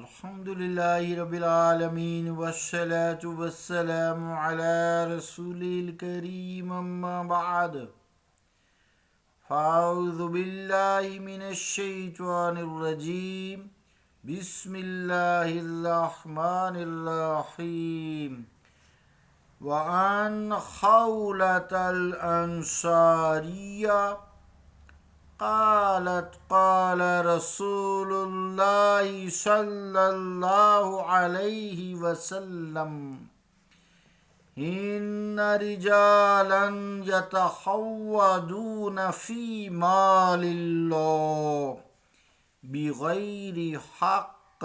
الحمدللہ رب العالمین والصلاة والسلام علی رسول الکریم اما بعد فاعوذ باللہ من الشیطان الرجیم بسم اللہ الرحمن الرحیم وعن خولة الانصاریہ قالت قال رسول اللہ صلی اللہ علیہ وسلم ان رجالا یتخوضون فی مال اللہ بغیر حق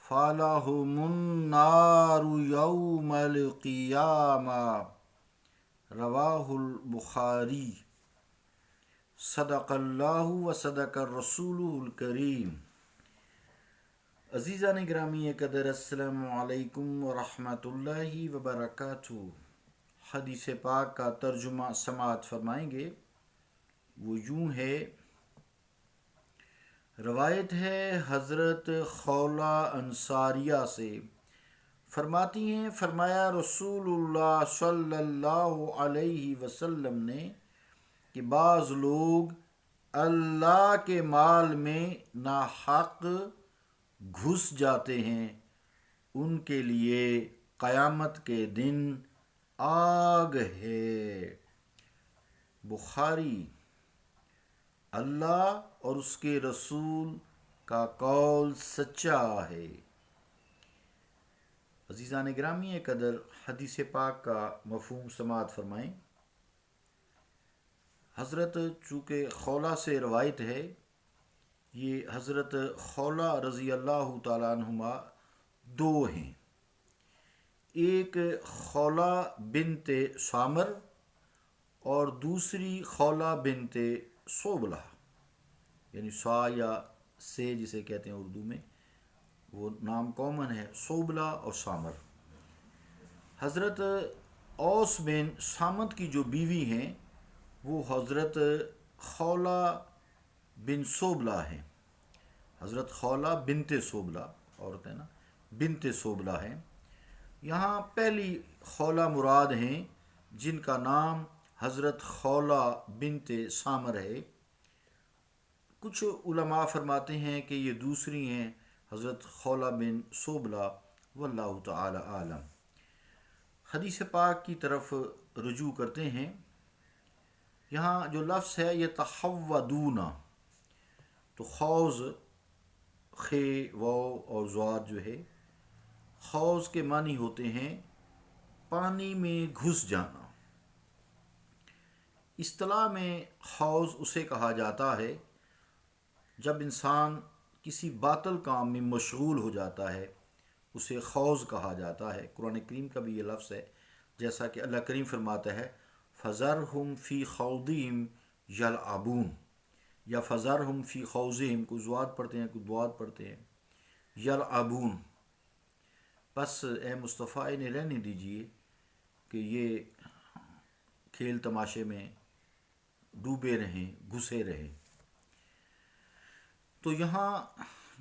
فلہم النار یوم القیامہ رواہ البخاری۔ صدق اللہ و صدق الرسول الکریم۔ عزیزان گرامی قدر، السلام علیکم ورحمۃ اللہ وبرکاتہ۔ حدیث پاک کا ترجمہ سماعت فرمائیں گے۔ وہ یوں ہے، روایت ہے حضرت خولہ انصاریہ سے، فرماتی ہیں فرمایا رسول اللہ صلی اللہ علیہ وسلم نے کہ بعض لوگ اللہ کے مال میں ناحق گھس جاتے ہیں، ان کے لیے قیامت کے دن آگ ہے۔ بخاری۔ اللہ اور اس کے رسول کا قول سچا ہے۔ عزیزان گرامی قدر، حدیث پاک کا مفہوم سماعت فرمائیں۔ حضرت چونکہ خولہ سے روایت ہے، یہ حضرت خولہ رضی اللہ تعالیٰ عنہما دو ہیں، ایک خولہ بنت سامر اور دوسری خولہ بنت صوبلہ، یعنی سا یا سے جسے کہتے ہیں اردو میں، وہ نام کامن ہے، صوبلہ اور سامر۔ حضرت اوس بن سامت کی جو بیوی ہیں وہ حضرت خولہ بن صوبلہ ہیں۔ حضرت خولہ بنت صوبلہ، عورت ہے نا، بنت صوبلہ ہیں۔ یہاں پہلی خولہ مراد ہیں جن کا نام حضرت خولہ بنت سامر ہے۔ کچھ علماء فرماتے ہیں کہ یہ دوسری ہیں، حضرت خولہ بن صوبلہ، واللہ تعالی عالم۔ حدیث پاک کی طرف رجوع کرتے ہیں۔ یہاں جو لفظ ہے یہ تخودون، تو خوض خے واو اور زواد جو ہے، خوض کے معنی ہوتے ہیں پانی میں گھس جانا۔ اصطلاح میں خوض اسے کہا جاتا ہے جب انسان کسی باطل کام میں مشغول ہو جاتا ہے، اسے خوض کہا جاتا ہے۔ قرآن کریم کا بھی یہ لفظ ہے، جیسا کہ اللہ کریم فرماتا ہے فَذَرْهُمْ فِي خَوْضِهِمْ يَلْعَبُونَ، یا فَذَرْهُمْ فِي خَوْضِهِمْ، کوئی زواد پڑھتے ہیں کوئی دواد پڑھتے ہیں، یلعبون۔ بس اے مصطفیٰ انہیں رہنے دیجئے کہ یہ کھیل تماشے میں ڈوبے رہیں، گھسے رہیں۔ تو یہاں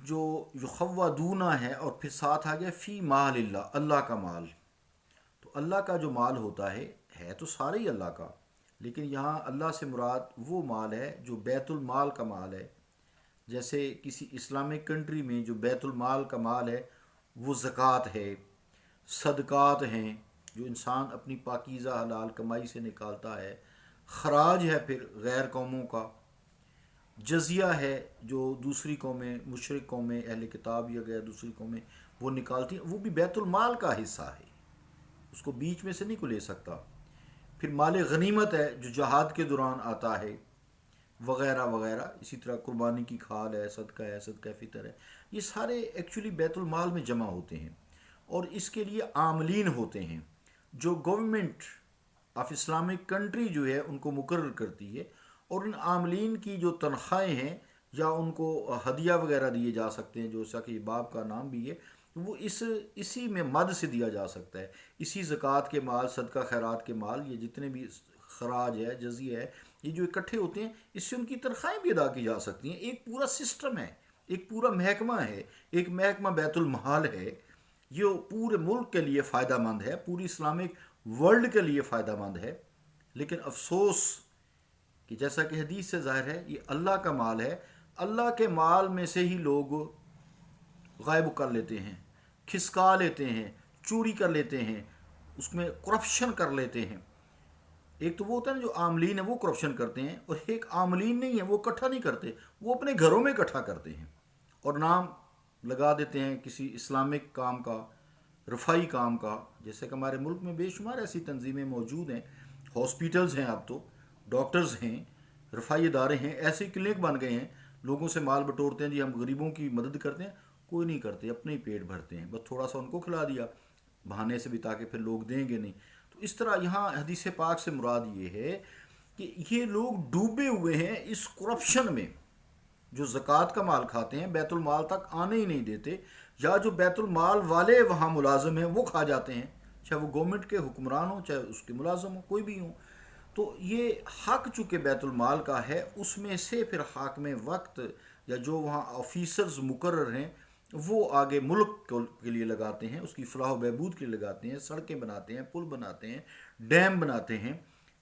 جو یخودون ہے اور پھر ساتھ آ گیا فی مال اللہ، اللہ کا مال۔ تو اللہ کا جو مال ہوتا ہے تو سارے ہی اللہ کا، لیکن یہاں اللہ سے مراد وہ مال ہے جو بیت المال کا مال ہے۔ جیسے کسی اسلامک کنٹری میں جو بیت المال کا مال ہے وہ زکوٰۃ ہے، صدقات ہیں جو انسان اپنی پاکیزہ حلال کمائی سے نکالتا ہے، خراج ہے پھر غیر قوموں کا، جزیہ ہے جو دوسری قومیں، مشرک قومیں، اہل کتاب یا غیر دوسری قومیں وہ نکالتی ہیں، وہ بھی بیت المال کا حصہ ہے، اس کو بیچ میں سے نہیں کو لے سکتا۔ پھر مال غنیمت ہے جو جہاد کے دوران آتا ہے، وغیرہ وغیرہ۔ اسی طرح قربانی کی کھال ہے، صدقہ فطر ہے، یہ سارے ایکچولی بیت المال میں جمع ہوتے ہیں، اور اس کے لیے عاملین ہوتے ہیں جو گورنمنٹ آف اسلامک کنٹری جو ہے ان کو مقرر کرتی ہے، اور ان عاملین کی جو تنخواہیں ہیں یا ان کو ہدیہ وغیرہ دیے جا سکتے ہیں، جو جیسا کہ باب کا نام بھی ہے، وہ اسی میں مد سے دیا جا سکتا ہے، اسی زکوٰۃ کے مال، صدقہ خیرات کے مال، یہ جتنے بھی خراج ہے، جزیہ ہے، یہ جو اکٹھے ہوتے ہیں، اس سے ان کی تنخواہیں بھی ادا کی جا سکتی ہیں۔ ایک پورا سسٹم ہے ایک پورا محکمہ ہے، ایک محکمہ بیت المال ہے، جو پورے ملک کے لیے فائدہ مند ہے، پوری اسلامک ورلڈ کے لیے فائدہ مند ہے، لیکن افسوس کہ جیسا کہ حدیث سے ظاہر ہے یہ اللہ کا مال ہے، اللہ کے مال میں سے ہی لوگ غائب کر لیتے ہیں، کھسکا لیتے ہیں، چوری کر لیتے ہیں، اس میں کرپشن کر لیتے ہیں۔ ایک تو وہ ہوتا ہے نا جو عاملین ہیں وہ کرپشن کرتے ہیں، اور ایک عاملین نہیں ہے، وہ اکٹھا نہیں کرتے، وہ اپنے گھروں میں اکٹھا کرتے ہیں اور نام لگا دیتے ہیں کسی اسلامک کام کا، رفائی کام کا۔ جیسے کہ ہمارے ملک میں بے شمار ایسی تنظیمیں موجود ہیں، ہاسپیٹلز ہیں، اب تو ڈاکٹرز ہیں، رفائی ادارے ہیں، ایسے کلینک بن گئے ہیں، لوگوں سے مال بٹورتے ہیں، جی ہم غریبوں کی مدد کرتے ہیں، کوئی نہیں کرتے، اپنے ہی پیٹ بھرتے ہیں، بس تھوڑا سا ان کو کھلا دیا بہانے سے بھی، تاکہ پھر لوگ دیں گے نہیں۔ تو اس طرح یہاں حدیث پاک سے مراد یہ ہے کہ یہ لوگ ڈوبے ہوئے ہیں اس کرپشن میں، جو زکوٰۃ کا مال کھاتے ہیں، بیت المال تک آنے ہی نہیں دیتے، یا جو بیت المال والے وہاں ملازم ہیں وہ کھا جاتے ہیں، چاہے وہ گورنمنٹ کے حکمران ہوں، چاہے اس کے ملازم ہوں، کوئی بھی ہوں۔ تو یہ حق چونکہ بیت المال کا ہے، اس میں سے پھر حاکم وقت یا جو وہاں آفیسرز مقرر ہیں وہ آگے ملک کے لیے لگاتے ہیں، اس کی فلاح و بہبود کے لیے لگاتے ہیں، سڑکیں بناتے ہیں، پل بناتے ہیں، ڈیم بناتے ہیں،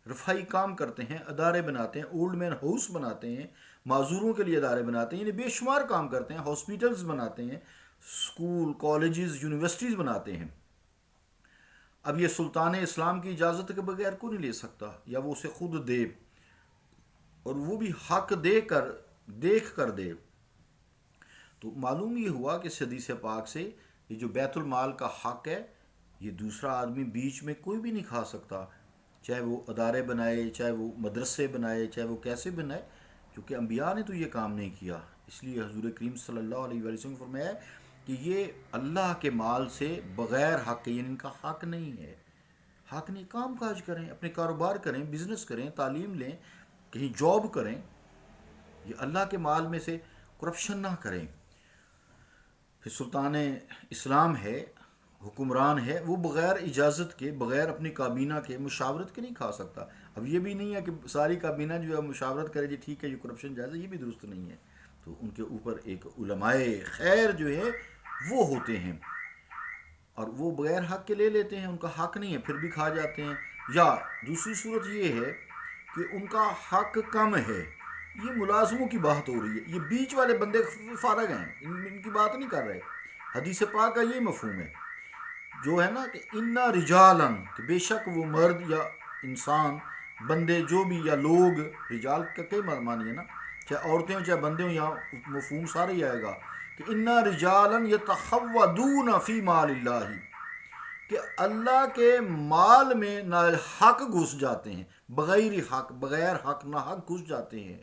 رفائی کام کرتے ہیں، ادارے بناتے ہیں، اولڈ مین ہاؤس بناتے ہیں، معذوروں کے لیے ادارے بناتے ہیں، یعنی بے شمار کام کرتے ہیں، ہاسپیٹلز بناتے ہیں، اسکول، کالجز، یونیورسٹیز بناتے ہیں۔ اب یہ سلطان اسلام کی اجازت کے بغیر کو نہیں لے سکتا، یا وہ اسے خود دے، اور وہ بھی حق دے کر، دیکھ کر دے۔ تو معلوم یہ ہوا کہ حدیث پاک سے یہ جو بیت المال کا حق ہے، یہ دوسرا آدمی بیچ میں کوئی بھی نہیں کھا سکتا، چاہے وہ ادارے بنائے، چاہے وہ مدرسے بنائے، چاہے وہ کیسے بنائے، کیونکہ انبیاء نے تو یہ کام نہیں کیا۔ اس لیے حضور کریم صلی اللہ علیہ وسلم نے فرمایا کہ یہ اللہ کے مال سے بغیر حق، یعنی ان کا حق نہیں ہے۔ حق نہیں، کام کاج کریں، اپنے کاروبار کریں، بزنس کریں، تعلیم لیں، کہیں جاب کریں، یہ اللہ کے مال میں سے کرپشن نہ کریں۔ پھر سلطان اسلام ہے، حکمران ہے، وہ بغیر اجازت کے، بغیر اپنی کابینہ کے، مشاورت کے نہیں کھا سکتا۔ اب یہ بھی نہیں ہے کہ ساری کابینہ جو ہے مشاورت کرے جی ٹھیک ہے یہ کرپشن جائز ہے، یہ بھی درست نہیں ہے۔ تو ان کے اوپر ایک علماء خیر جو ہے وہ ہوتے ہیں، اور وہ بغیر حق کے لے لیتے ہیں، ان کا حق نہیں ہے پھر بھی کھا جاتے ہیں۔ یا دوسری صورت یہ ہے کہ ان کا حق کم ہے، یہ ملازموں کی بات ہو رہی ہے، یہ بیچ والے بندے فارغ ہیں، ان کی بات نہیں کر رہے۔ حدیث پاک کا یہ مفہوم ہے جو ہے نا کہ انا رجالن، کہ بے شک وہ مرد یا انسان، بندے جو بھی، یا لوگ، رجال کا کئی معنی ہے نا، چاہے عورتیں ہوں چاہے بندے ہوں، یہاں مفہوم سارے ہی آئے گا کہ انا رجالن یتخوضون فی مال اللہ، کہ اللہ کے مال میں ناحق گھس جاتے ہیں، بغیر حق، بغیر حق نہ حق گھس جاتے ہیں،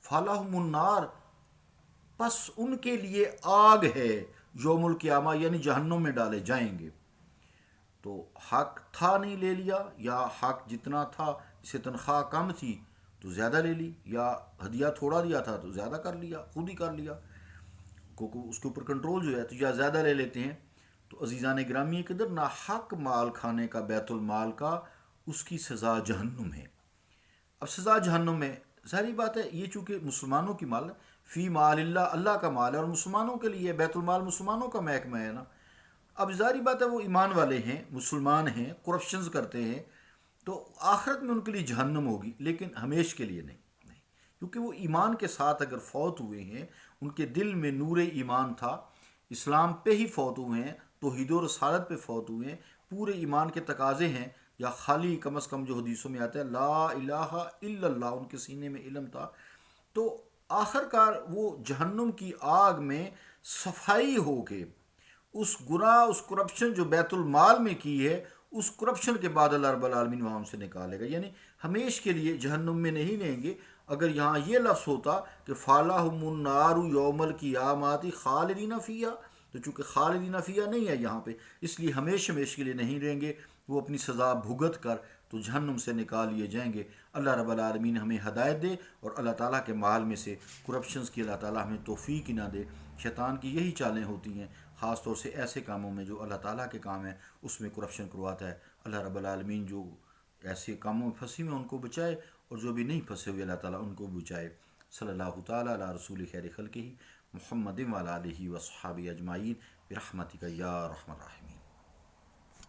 فلہم النار، پس ان کے لیے آگ ہے، یوم القیامہ، یعنی جہنم میں ڈالے جائیں گے۔ تو حق تھا نہیں لے لیا، یا حق جتنا تھا، اسے تنخواہ کم تھی تو زیادہ لے لی، یا ہدیہ تھوڑا دیا تھا تو زیادہ کر لیا، خود ہی کر لیا، اس کے اوپر کنٹرول جو ہے تو یا زیادہ لے لیتے ہیں۔ تو عزیزان گرامی کے در ناحق مال کھانے کا، بیت المال کا، اس کی سزا جہنم ہے۔ اب سزا جہنم میں ظاہری بات ہے، یہ چونکہ مسلمانوں کی مال، فی مال اللہ، اللہ کا مال ہے، اور مسلمانوں کے لیے بیت المال مسلمانوں کا محکمہ ہے نا۔ اب ظاہری بات ہے وہ ایمان والے ہیں، مسلمان ہیں، کرپشنز کرتے ہیں، تو آخرت میں ان کے لیے جہنم ہوگی، لیکن ہمیشہ کے لیے نہیں، کیونکہ وہ ایمان کے ساتھ اگر فوت ہوئے ہیں، ان کے دل میں نور ایمان تھا، اسلام پہ ہی فوت ہوئے ہیں، توحید و رسالت پہ فوت ہوئے ہیں، پورے ایمان کے تقاضے ہیں، یا خالی کم از کم جو حدیثوں میں آتا ہے لا الہ الا اللہ، ان کے سینے میں علم تھا، تو آخر کار وہ جہنم کی آگ میں صفائی ہو کے اس گناہ، اس کرپشن جو بیت المال میں کی ہے، اس کرپشن کے بعد اللہ رب العالمین وہاں سے نکالے گا، یعنی ہمیشہ کے لیے جہنم میں نہیں لیں گے۔ اگر یہاں یہ لفظ ہوتا کہ فَلَهُمُ النَّارُ یوم القیامۃ خالدین فیہا، تو چونکہ خالدین فیہا نہیں ہے یہاں پہ، اس لیے ہمیشہ کے لیے نہیں رہیں گے، وہ اپنی سزا بھگت کر تو جہنم سے نکال لیے جائیں گے۔ اللہ رب العالمین ہمیں ہدایت دے، اور اللہ تعالیٰ کے مال میں سے کرپشنز کی اللہ تعالیٰ ہمیں توفیق ہی نہ دے۔ شیطان کی یہی چالیں ہوتی ہیں، خاص طور سے ایسے کاموں میں جو اللہ تعالیٰ کے کام ہیں، اس میں کرپشن کرواتا ہے۔ اللہ رب العالمین جو ایسے کاموں میں پھنسی ہوئے ان کو بچائے، اور جو بھی نہیں پھنسے ہوئے اللہ تعالیٰ ان کو بچائے۔ صلی اللہ تعالیٰ علی رسول خیر خلقہ محمد وعلی آلہ وصحابہ اجمعین برحمتک یا ارحم الراحمین.